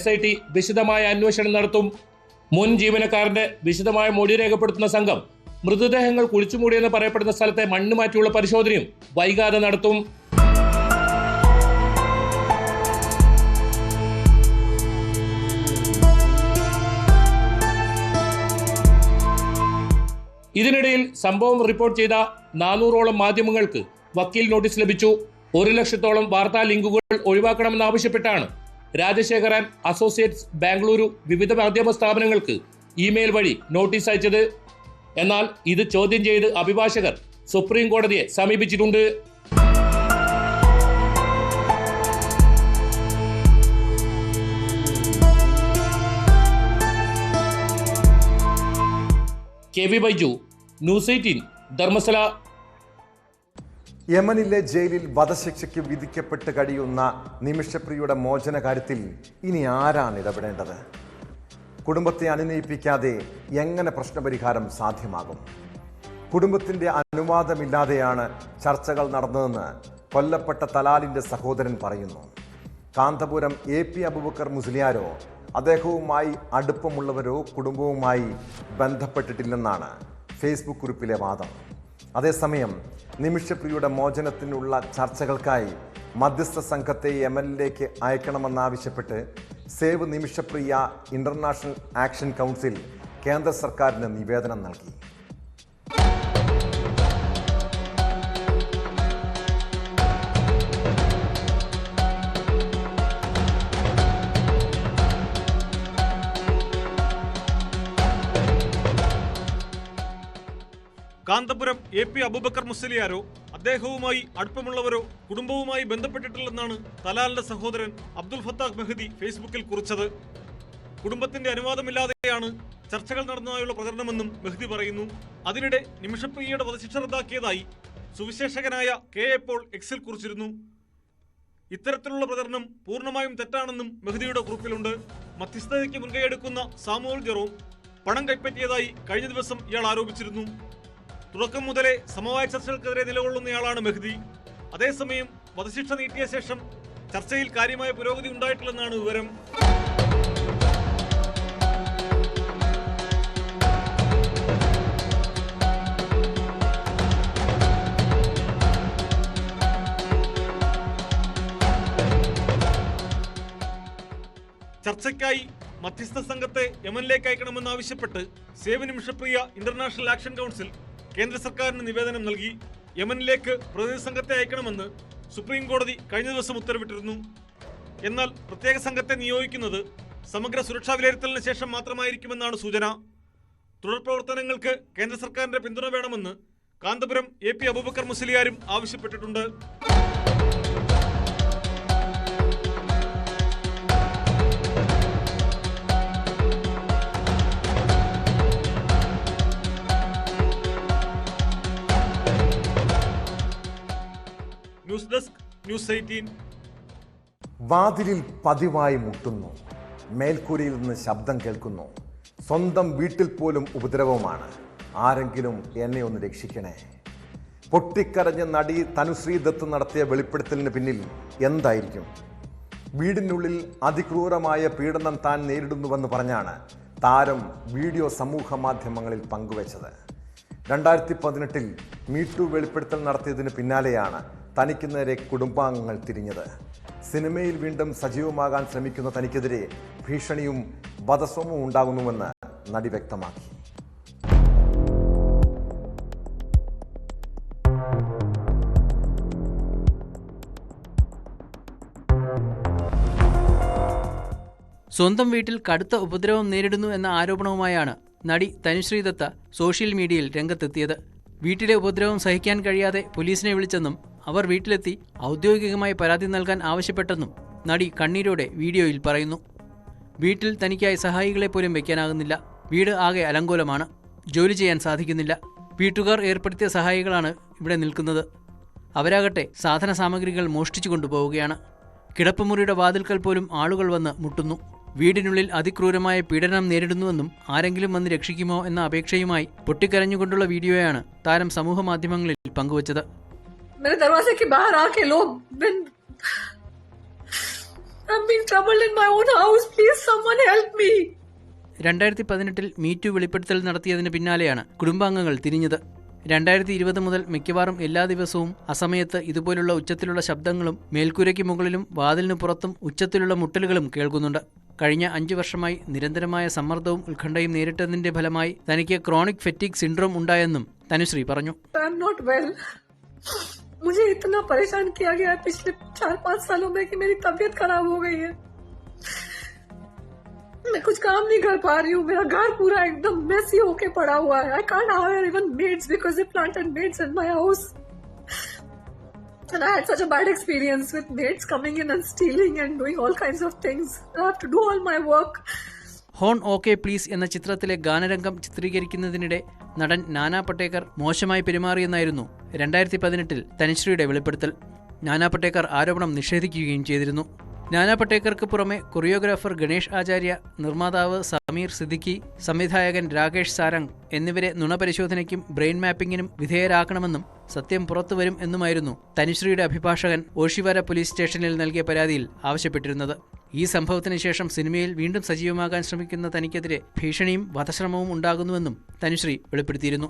SIT വിശദമായ അന്വേഷണം നടത്തും. മുൻ ജീവനക്കാരന്റെ വിശദമായ മൊഴി രേഖപ്പെടുത്തുന്ന സംഘം മൃതദേഹങ്ങൾ കുഴിച്ചുമൂടിയെന്ന് പറയപ്പെടുന്ന സ്ഥലത്തെ മണ്ണ് മാറ്റിയുള്ള പരിശോധനയും വൈകാതെ നടത്തും. ഇതിനിടയിൽ സംഭവം റിപ്പോർട്ട് ചെയ്ത 400ഓളം മാധ്യമങ്ങൾക്ക് വക്കീൽ നോട്ടീസ് ലഭിച്ചു. 1 ലക്ഷത്തോളം വാർത്താ ലിങ്കുകൾ ഒഴിവാക്കണമെന്നാവശ്യപ്പെട്ടാണ് രാജശേഖരൻ അസോസിയേറ്റ്സ് ബാംഗ്ലൂരു വിവിധ മാധ്യമ സ്ഥാപനങ്ങൾക്ക് ഇമെയിൽ വഴി നോട്ടീസ് അയച്ചത്. എന്നാൽ ഇത് ചോദ്യം ചെയ്ത് അഭിഭാഷകർ സുപ്രീം കോടതിയെ സമീപിച്ചിട്ടുണ്ട്. KV Baiju, news 18, Dharmasthala. യമനിലെ ജയിലിൽ വധശിക്ഷയ്ക്ക് വിധിക്കപ്പെട്ട് കഴിയുന്ന നിമിഷപ്രിയയുടെ മോചന കാര്യത്തിൽ ഇനി ആരാണ് ഇടപെടേണ്ടത്? കുടുംബത്തെ അനുനയിപ്പിക്കാതെ എങ്ങനെ പ്രശ്നപരിഹാരം സാധ്യമാകും? കുടുംബത്തിൻ്റെ അനുവാദമില്ലാതെയാണ് ചർച്ചകൾ നടന്നതെന്ന് കൊല്ലപ്പെട്ട തലാലിൻ്റെ സഹോദരൻ പറയുന്നു. കാന്തപുരം AP അബൂബക്കർ മുസ്ലിയാരോ അദ്ദേഹവുമായി അടുപ്പമുള്ളവരോ കുടുംബവുമായി ബന്ധപ്പെട്ടിട്ടില്ലെന്നാണ് ഫേസ്ബുക്ക് കുറിപ്പിലെ വാദം. അതേസമയം നിമിഷപ്രിയയുടെ മോചനത്തിനുള്ള ചർച്ചകൾക്കായി മധ്യസ്ഥ സംഘത്തെ യമനിലേക്ക് അയക്കണമെന്നാവശ്യപ്പെട്ട് save Nimisha Priya international action council കേന്ദ്ര സർക്കാരിന് നിവേദനം നൽകി. കാന്തപുരം AP അബൂബക്കർ മുസ്ലിയാരോ അദ്ദേഹവുമായി അടുപ്പമുള്ളവരോ കുടുംബവുമായി ബന്ധപ്പെട്ടിട്ടില്ലെന്നാണ് തലാലിന്റെ സഹോദരൻ അബ്ദുൽ ഫത്താഹ് മെഹദി ഫേസ്ബുക്കിൽ കുറിച്ചത്. കുടുംബത്തിന്റെ അനുവാദമില്ലാതെയാണ് ചർച്ചകൾ നടന്നതായുള്ള പ്രചരണമെന്നും മെഹദി പറയുന്നു. അതിനിടെ നിമിഷപ്രിയയുടെ വധശിക്ഷ റദ്ദാക്കിയതായി സുവിശേഷകനായ KA പോൾ എക്സിൽ കുറിച്ചിരുന്നു. ഇത്തരത്തിലുള്ള പ്രചരണം പൂർണ്ണമായും തെറ്റാണെന്നും മെഹദിയുടെ കുറിപ്പിലുണ്ട്. മധ്യസ്ഥതയ്ക്ക് മുൻകൈയെടുക്കുന്ന സാമുവൽ ജെറോം പണം കൈപ്പറ്റിയതായി കഴിഞ്ഞ ദിവസം ഇയാൾ ആരോപിച്ചിരുന്നു. തുടക്കം മുതലേ സമവായ ചർച്ചകൾക്കെതിരെ നിലകൊള്ളുന്നയാളാണ് മെഹദി. അതേസമയം വധശിക്ഷ നീട്ടിയ ശേഷം ചർച്ചയിൽ കാര്യമായ പുരോഗതി ഉണ്ടായിട്ടില്ലെന്നാണ് വിവരം. ചർച്ചയ്ക്കായി മധ്യസ്ഥ സംഘത്തെ യമനിലേക്ക് അയക്കണമെന്നാവശ്യപ്പെട്ട് save Nimisha Priya international action council കേന്ദ്ര സർക്കാരിന് നിവേദനം നൽകി. യമനിലേക്ക് പ്രതിനിധി സംഘത്തെ അയക്കണമെന്ന് സുപ്രീം കോടതി കഴിഞ്ഞ ദിവസം ഉത്തരവിട്ടിരുന്നു. എന്നാൽ പ്രത്യേക സംഘത്തെ നിയോഗിക്കുന്നത് സമഗ്ര സുരക്ഷാ വിലയിരുത്തലിന് ശേഷം മാത്രമായിരിക്കുമെന്നാണ് സൂചന. തുടർ പ്രവർത്തനങ്ങൾക്ക് കേന്ദ്ര സർക്കാരിന്റെ പിന്തുണ വേണമെന്ന് കാന്തപുരം AP അബൂബക്കർ മുസ്ലിയാരും ആവശ്യപ്പെട്ടിട്ടുണ്ട്. News desk news 18. വാതിലിൽ പതിവായി മുട്ടുന്നു, മേൽക്കൂരയിൽ നിന്ന് ശബ്ദം കേൾക്കുന്നു. സ്വന്തം വീട്ടിൽ പോലും ഉപദ്രവമാണ്. ആരെങ്കിലും എന്നെ ഒന്ന് രക്ഷിക്കണേ. പൊട്ടിക്കരഞ്ഞ നടി തനുശ്രീ ദത്ത് നടത്തിയ വെളിപ്പെടുത്തലിന് പിന്നിൽ എന്തായിരിക്കും? വീടിനുള്ളിൽ അതിക്രൂരമായ പീഡനം താൻ നേരിടുന്നുവെന്ന് പറഞ്ഞാണ് താരം വീഡിയോ സമൂഹ മാധ്യമങ്ങളിൽ പങ്കുവച്ചത്. 2018 മീടു വെളിപ്പെടുത്തൽ നടത്തിയതിന് പിന്നാലെയാണ് തനിക്ക് നേരെ കുടുംബാംഗങ്ങൾ തിരിഞ്ഞത്. സിനിമയിൽ വീണ്ടും സജീവമാകാൻ ശ്രമിക്കുന്ന തനിക്കെതിരെ ഭീഷണിയും വധശ്രമവും ഉണ്ടാകുന്നുവെന്ന് നടി വ്യക്തമാക്കി. സ്വന്തം വീട്ടിൽ കടുത്ത ഉപദ്രവം നേരിടുന്നു എന്ന ആരോപണവുമായാണ് നടി തനുശ്രീ ദത്ത സോഷ്യൽ മീഡിയയിൽ രംഗത്തെത്തിയത്. വീട്ടിലെ ഉപദ്രവം സഹിക്കാൻ കഴിയാതെ പോലീസിനെ വിളിച്ചെന്നും അവർ വീട്ടിലെത്തി ഔദ്യോഗികമായി പരാതി നൽകാൻ ആവശ്യപ്പെട്ടെന്നും നടി കണ്ണീരോടെ വീഡിയോയിൽ പറയുന്നു. വീട്ടിൽ തനിക്കായി സഹായികളെ പോലും വയ്ക്കാനാകുന്നില്ല. വീട് ആകെ അലങ്കോലമാണ്. ജോലി ചെയ്യാൻ സാധിക്കുന്നില്ല. വീട്ടുകാർ ഏർപ്പെടുത്തിയ സഹായികളാണ് ഇവിടെ നിൽക്കുന്നത്. അവരാകട്ടെ സാധന സാമഗ്രികൾ മോഷ്ടിച്ചു കൊണ്ടുപോവുകയാണ്. കിടപ്പുമുറിയുടെ വാതിൽക്കൽ പോലും ആളുകൾ വന്ന് മുട്ടുന്നു. വീടിനുള്ളിൽ അതിക്രൂരമായ പീഡനം നേരിടുന്നുവെന്നും ആരെങ്കിലും വന്ന് രക്ഷിക്കുമോ എന്ന അപേക്ഷയുമായി പൊട്ടിക്കരഞ്ഞുകൊണ്ടുള്ള വീഡിയോയാണ് താരം സമൂഹ മാധ്യമങ്ങളിൽ പങ്കുവച്ചത്. 2018 മീടു വെളിപ്പെടുത്തൽ നടത്തിയതിന് പിന്നാലെയാണ് കുടുംബാംഗങ്ങൾ തിരിഞ്ഞത്. 2020 മുതൽ മിക്കവാറും എല്ലാ ദിവസവും അസമയത്ത് ഇതുപോലുള്ള ഉച്ചത്തിലുള്ള ശബ്ദങ്ങളും മേൽക്കൂരയ്ക്ക് മുകളിലും വാതിലിന് പുറത്തും ഉച്ചത്തിലുള്ള മുട്ടലുകളും കേൾക്കുന്നുണ്ട്. കഴിഞ്ഞ 5 വർഷമായി നിരന്തരമായ സമ്മർദ്ദവും ഉത്കണ്ഠയും നേരിട്ടതിന്റെ ഫലമായി തനിക്ക് ക്രോണിക് ഫെറ്റീഗ് സിൻഡ്രോം ഉണ്ടായെന്നും തനുശ്രീ പറഞ്ഞു. मुझे इतना परेशान किया गया है पिछले 4-5 सालों में कि मेरी तबीयत खराब हो गई है. मैं कुछ काम नहीं कर पा रही हूँ. मेरा घर पूरा एकदम मेसी होके पड़ा हुआ है. I can't hire even maids because they planted maids in my house. And I had such a bad experience with maids coming in and stealing and doing all kinds of things. I have to do all my work. Horn okay please എന്ന ചിത്രത്തിലെ ഗാനരംഗം ചിത്രീകരിക്കുന്നതിനിടെ നടൻ നാനാ പട്ടേക്കർ മോശമായി പെരുമാറിയെന്നായിരുന്നു 2018 തനുശ്രീയുടെ വെളിപ്പെടുത്തൽ. നാനാ പട്ടേക്കർ ആരോപണം നിഷേധിക്കുകയും ചെയ്തിരുന്നു. നാനാ പട്ടേക്കർക്ക് പുറമെ കൊറിയോഗ്രാഫർ ഗണേഷ് ആചാര്യ, നിർമ്മാതാവ് സമീർ സിദ്ദിഖി, സംവിധായകൻ രാകേഷ് സാരംഗ് എന്നിവരെ നുണപരിശോധനയ്ക്കും ബ്രെയിൻ മാപ്പിങ്ങിനും വിധേയരാക്കണമെന്നും സത്യം പുറത്തുവരും എന്നുമായിരുന്നു തനുശ്രീയുടെ അഭിഭാഷകൻ ഓഷിവാര പോലീസ് സ്റ്റേഷനിൽ നൽകിയ പരാതിയിൽ ആവശ്യപ്പെട്ടിരുന്നത്. ഈ സംഭവത്തിന് ശേഷം സിനിമയിൽ വീണ്ടും സജീവമാകാൻ ശ്രമിക്കുന്ന തനിക്കെതിരെ ഭീഷണിയും വധശ്രമവും ഉണ്ടാകുന്നുവെന്നും തനുശ്രീ വെളിപ്പെടുത്തിയിരുന്നു.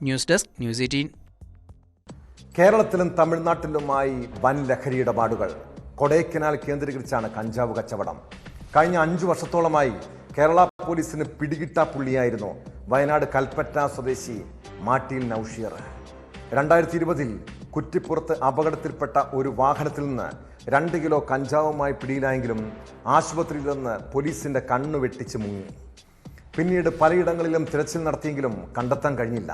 News desk news 18. കേരളത്തിലും തമിഴ്നാട്ടിലുമായി വൻ ലഹരി ഇടപാടുകൾ. കൊടൈക്കനാൽ കേന്ദ്രീകരിച്ചാണ് കഞ്ചാവ് കച്ചവടം. കഴിഞ്ഞ 5 വർഷത്തോളമായി കേരള പോലീസിന് പിടികിട്ടാപ്പുള്ളിയായിരുന്നു വയനാട് കൽപ്പറ്റ സ്വദേശി മാട്ടിയിൽ നൌഷീർ. 2020 കുറ്റിപ്പുറത്ത് അപകടത്തിൽപ്പെട്ട ഒരു വാഹനത്തിൽ നിന്ന് 2 കിലോ കഞ്ചാവുമായി പിടിയിലായെങ്കിലും ആശുപത്രിയിൽ നിന്ന് പോലീസിന്റെ കണ്ണു വെട്ടിച്ച് മുങ്ങി. പിന്നീട് പലയിടങ്ങളിലും തിരച്ചിൽ നടത്തിയെങ്കിലും കണ്ടെത്താൻ കഴിഞ്ഞില്ല.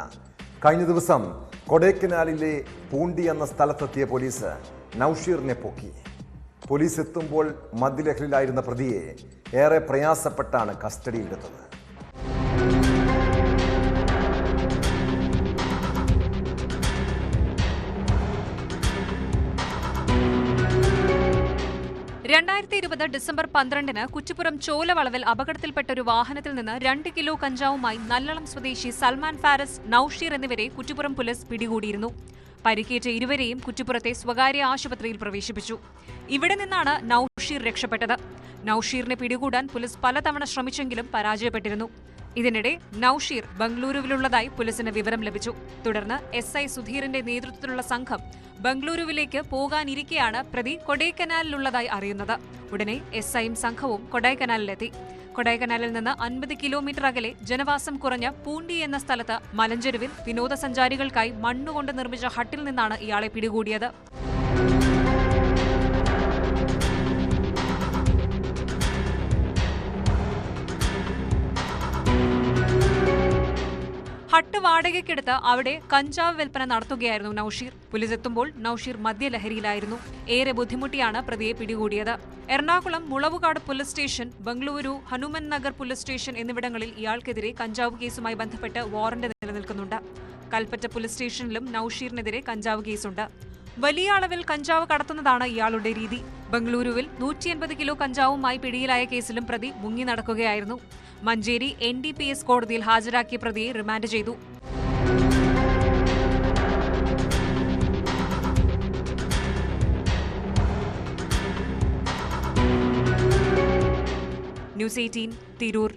കഴിഞ്ഞ ദിവസം കൊടൈക്കനാലിലെ പൂണ്ടി എന്ന സ്ഥലത്തെത്തിയ പോലീസ് നൌഷീറിനെ പൊക്കി. പോലീസ് എത്തുമ്പോൾ മദ്യലഹരിയിലായിരുന്ന പ്രതിയെ ഏറെ പ്രയാസപ്പെട്ടാണ് കസ്റ്റഡിയിലെടുത്തത്. ഡിസംബർ 12 കുറ്റിപ്പുറം ചോലവളവിൽ അപകടത്തിൽപ്പെട്ട ഒരു വാഹനത്തിൽ നിന്ന് 2 കിലോ കഞ്ചാവുമായി നല്ലളം സ്വദേശി സൽമാൻ ഫാരസ്, നൌഷീർ എന്നിവരെ കുറ്റിപ്പുറം പോലീസ് പിടികൂടിയിരുന്നു. പരിക്കേറ്റ ഇരുവരെയും കുറ്റിപ്പുറത്തെ സ്വകാര്യ ആശുപത്രിയിൽ പ്രവേശിപ്പിച്ചു. ഇവിടെ നിന്നാണ് നൌഷീർ രക്ഷപ്പെട്ടത്. നൌഷീറിനെ പിടികൂടാൻ പോലീസ് പലതവണ ശ്രമിച്ചെങ്കിലും പരാജയപ്പെട്ടിരുന്നു. ഇതിനിടെ നൌഷീർ ബംഗളൂരുവിലുള്ളതായി പോലീസിന് വിവരം ലഭിച്ചു. തുടർന്ന് SI സുധീറിന്റെ നേതൃത്വത്തിലുള്ള സംഘം ബംഗളൂരുവിലേക്ക് പോകാനിരിക്കെയാണ് പ്രതി കൊടൈക്കനാലിലുള്ളതായി അറിയുന്നത്. ഉടനെ SIയും സംഘവും കൊടൈക്കനാലിലെത്തി. കൊടൈക്കനാലിൽ നിന്ന് 50 കിലോമീറ്റർ അകലെ ജനവാസം കുറഞ്ഞ പൂണ്ടി എന്ന സ്ഥലത്ത് മലഞ്ചെരുവിൽ വിനോദസഞ്ചാരികൾക്കായി മണ്ണുകൊണ്ട് നിർമ്മിച്ച ഹട്ടിൽ നിന്നാണ് ഇയാളെ പിടികൂടിയത്. ഹട്ട് വാടകയ്ക്കെടുത്ത് അവിടെ കഞ്ചാവ് വിൽപ്പന നടത്തുകയായിരുന്നു നൌഷീർ. പോലീസ് എത്തുമ്പോൾ നൌഷീർ മദ്യലഹരിയിലായിരുന്നു. ഏറെ ബുദ്ധിമുട്ടിയാണ് പ്രതിയെ പിടികൂടിയത്. Ernakulam Mulavukad police station, Bengaluru Hanuman Nagar police station എന്നിവിടങ്ങളിൽ ഇയാൾക്കെതിരെ കഞ്ചാവ് കേസുമായി ബന്ധപ്പെട്ട് വാറന്റ് നിലനിൽക്കുന്നുണ്ട്. കൽപ്പറ്റ പോലീസ് സ്റ്റേഷനിലും നൌഷീറിനെതിരെ കഞ്ചാവ് കേസുണ്ട്. വലിയ അളവിൽ കഞ്ചാവ് കടത്തുന്നതാണ് ഇയാളുടെ രീതി. ബംഗളൂരുവിൽ 180 കിലോ കഞ്ചാവുമായി പിടിയിലായ കേസിലും പ്രതി മുങ്ങി നടക്കുകയായിരുന്നു. മഞ്ചേരി NDPS കോടതിയിൽ ഹാജരാക്കിയ പ്രതിയെ റിമാൻഡ് ചെയ്തു. ന്യൂസ് 18 തിരൂർ.